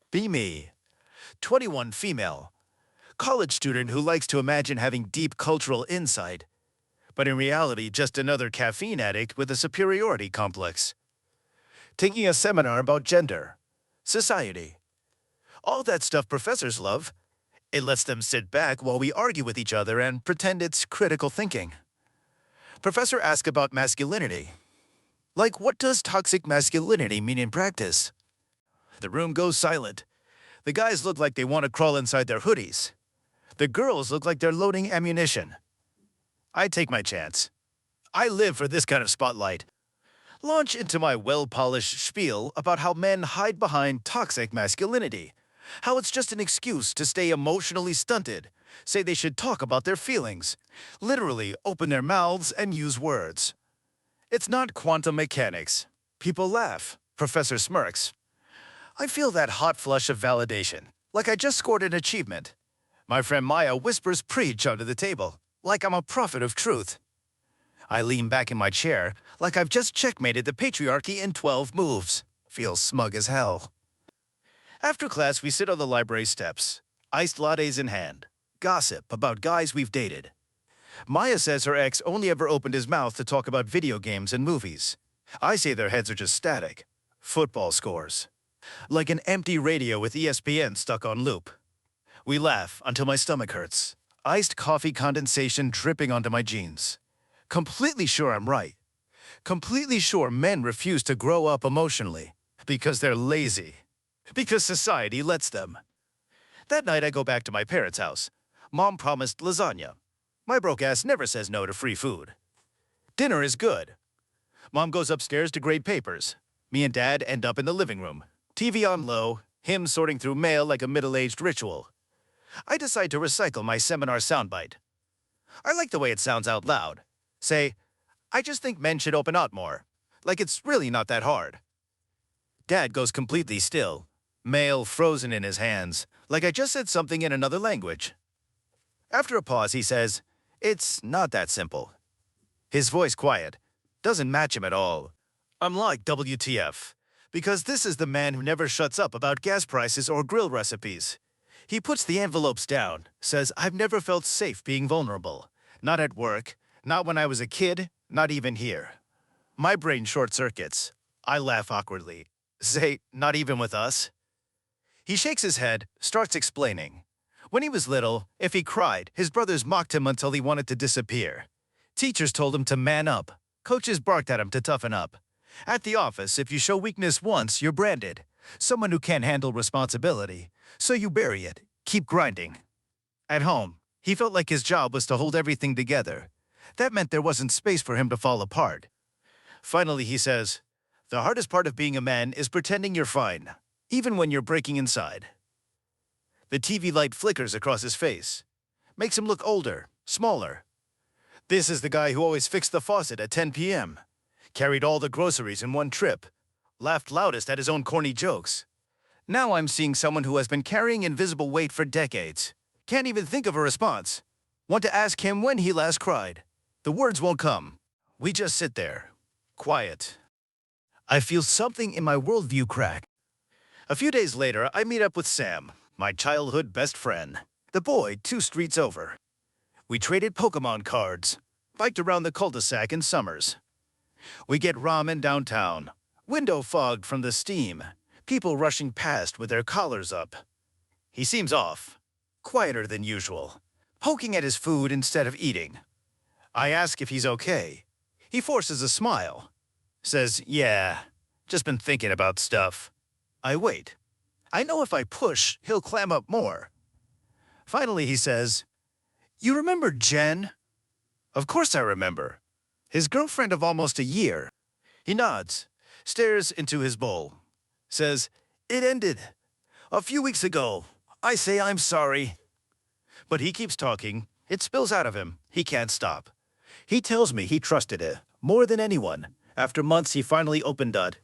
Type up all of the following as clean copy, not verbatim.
Be me. 21 female. College student who likes to imagine having deep cultural insight, but in reality just another caffeine addict with a superiority complex. Taking a seminar about gender, society, all that stuff professors love. It lets them sit back while we argue with each other and pretend it's critical thinking. Professor asks about masculinity. Like, what does toxic masculinity mean in practice? The room goes silent. The guys look like they want to crawl inside their hoodies. The girls look like they're loading ammunition. I take my chance. I live for this kind of spotlight. Launch into my well-polished spiel about how men hide behind toxic masculinity. How it's just an excuse to stay emotionally stunted, say they should talk about their feelings, literally open their mouths and use words. It's not quantum mechanics. People laugh. Professor smirks. I feel that hot flush of validation, like I just scored an achievement. My friend Maya whispers preach under the table, like I'm a prophet of truth. I lean back in my chair, like I've just checkmated the patriarchy in 12 moves. Feels smug as hell. After class, we sit on the library steps, iced lattes in hand, gossip about guys we've dated. Maya says her ex only ever opened his mouth to talk about video games and movies. I say their heads are just static. Football scores. Like an empty radio with ESPN stuck on loop. We laugh until my stomach hurts. Iced coffee condensation dripping onto my jeans. Completely sure I'm right. Completely sure men refuse to grow up emotionally. Because they're lazy. Because society lets them. That night I go back to my parents' house. Mom promised lasagna. My broke ass never says no to free food. Dinner is good. Mom goes upstairs to grade papers. Me and Dad end up in the living room. TV on low, him sorting through mail like a middle-aged ritual. I decide to recycle my seminar soundbite. I like the way it sounds out loud. Say, I just think men should open up more. Like it's really not that hard. Dad goes completely still. Mail frozen in his hands, like I just said something in another language. After a pause, he says, it's not that simple. His voice quiet. Doesn't match him at all. I'm like WTF. Because this is the man who never shuts up about gas prices or grill recipes. He puts the envelopes down, says, I've never felt safe being vulnerable. Not at work, not when I was a kid, not even here. My brain short circuits. I laugh awkwardly. Say, not even with us? He shakes his head, starts explaining. When he was little, if he cried, his brothers mocked him until he wanted to disappear. Teachers told him to man up. Coaches barked at him to toughen up. At the office, if you show weakness once, you're branded. Someone who can't handle responsibility. So you bury it. Keep grinding. At home, he felt like his job was to hold everything together. That meant there wasn't space for him to fall apart. Finally, he says, the hardest part of being a man is pretending you're fine, even when you're breaking inside. The TV light flickers across his face. Makes him look older, smaller. This is the guy who always fixed the faucet at 10 p.m., carried all the groceries in one trip, laughed loudest at his own corny jokes. Now I'm seeing someone who has been carrying invisible weight for decades. Can't even think of a response. Want to ask him when he last cried. The words won't come. We just sit there, quiet. I feel something in my worldview crack. A few days later, I meet up with Sam, my childhood best friend. The boy 2 streets over. We traded Pokemon cards, biked around the cul-de-sac in summers. We get ramen downtown, window fogged from the steam, people rushing past with their collars up. He seems off, quieter than usual, poking at his food instead of eating. I ask if he's okay. He forces a smile. Says, yeah, just been thinking about stuff. I wait. I know if I push, he'll clam up more. Finally, he says, you remember Jen? Of course I remember. His girlfriend of almost a year. He nods, stares into his bowl. Says, it ended. A few weeks ago. I say I'm sorry. But he keeps talking. It spills out of him. He can't stop. He tells me he trusted her more than anyone. After months, he finally opened up.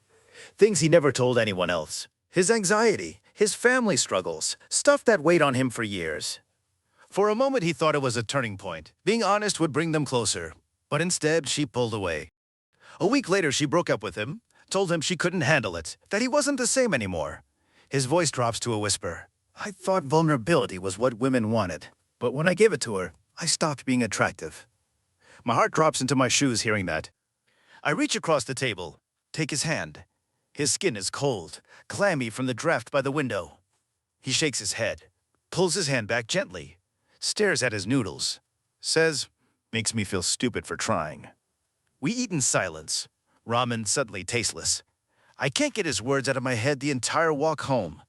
Things he never told anyone else. His anxiety, his family struggles, stuff that weighed on him for years. For a moment, he thought it was a turning point. Being honest would bring them closer. But instead, she pulled away. A week later, she broke up with him, told him she couldn't handle it, that he wasn't the same anymore. His voice drops to a whisper. I thought vulnerability was what women wanted, but when I gave it to her, I stopped being attractive. My heart drops into my shoes hearing that. I reach across the table, take his hand. His skin is cold, clammy from the draft by the window. He shakes his head, pulls his hand back gently, stares at his noodles, says, makes me feel stupid for trying. We eat in silence, ramen suddenly tasteless. I can't get his words out of my head the entire walk home.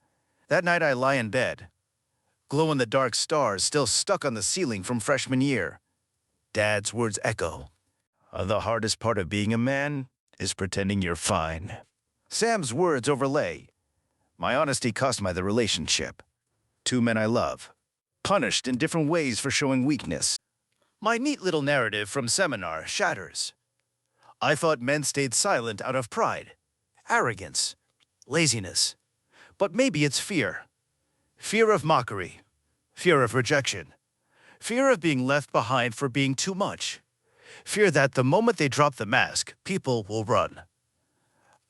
That night I lie in bed. Glow-in-the-dark stars still stuck on the ceiling from freshman year. Dad's words echo. The hardest part of being a man is pretending you're fine. Sam's words overlay. My honesty cost me the relationship. Two men I love, punished in different ways for showing weakness. My neat little narrative from seminar shatters. I thought men stayed silent out of pride, arrogance, laziness. But maybe it's fear. Fear of mockery, fear of rejection, fear of being left behind for being too much, fear that the moment they drop the mask, people will run.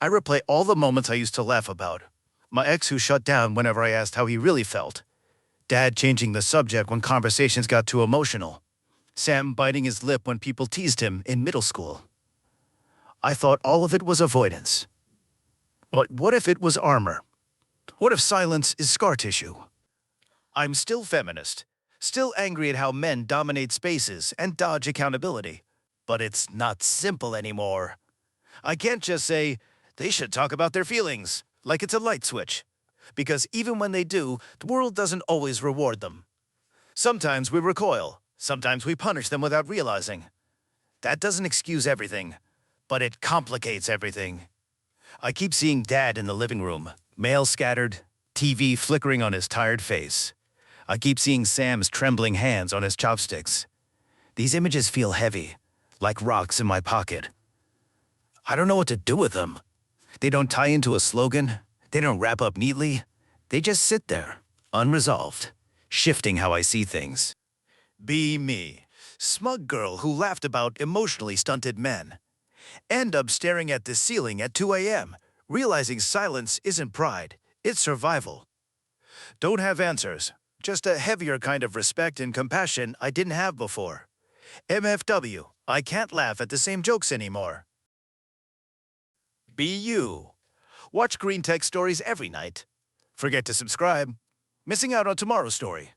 I replay all the moments I used to laugh about. My ex who shut down whenever I asked how he really felt. Dad changing the subject when conversations got too emotional. Sam biting his lip when people teased him in middle school. I thought all of it was avoidance. But what if it was armor? What if silence is scar tissue? I'm still feminist, still angry at how men dominate spaces and dodge accountability. But it's not simple anymore. I can't just say, they should talk about their feelings, like it's a light switch. Because even when they do, the world doesn't always reward them. Sometimes we recoil, sometimes we punish them without realizing. That doesn't excuse everything, but it complicates everything. I keep seeing Dad in the living room, mail scattered, TV flickering on his tired face. I keep seeing Sam's trembling hands on his chopsticks. These images feel heavy, like rocks in my pocket. I don't know what to do with them. They don't tie into a slogan. They don't wrap up neatly. They just sit there, unresolved, shifting how I see things. Be me, smug girl who laughed about emotionally stunted men. End up staring at the ceiling at 2 a.m., realizing silence isn't pride, it's survival. Don't have answers, just a heavier kind of respect and compassion I didn't have before. MFW, I can't laugh at the same jokes anymore. Be you. Watch Green Tech Stories every night. Forget to subscribe. Missing out on tomorrow's story.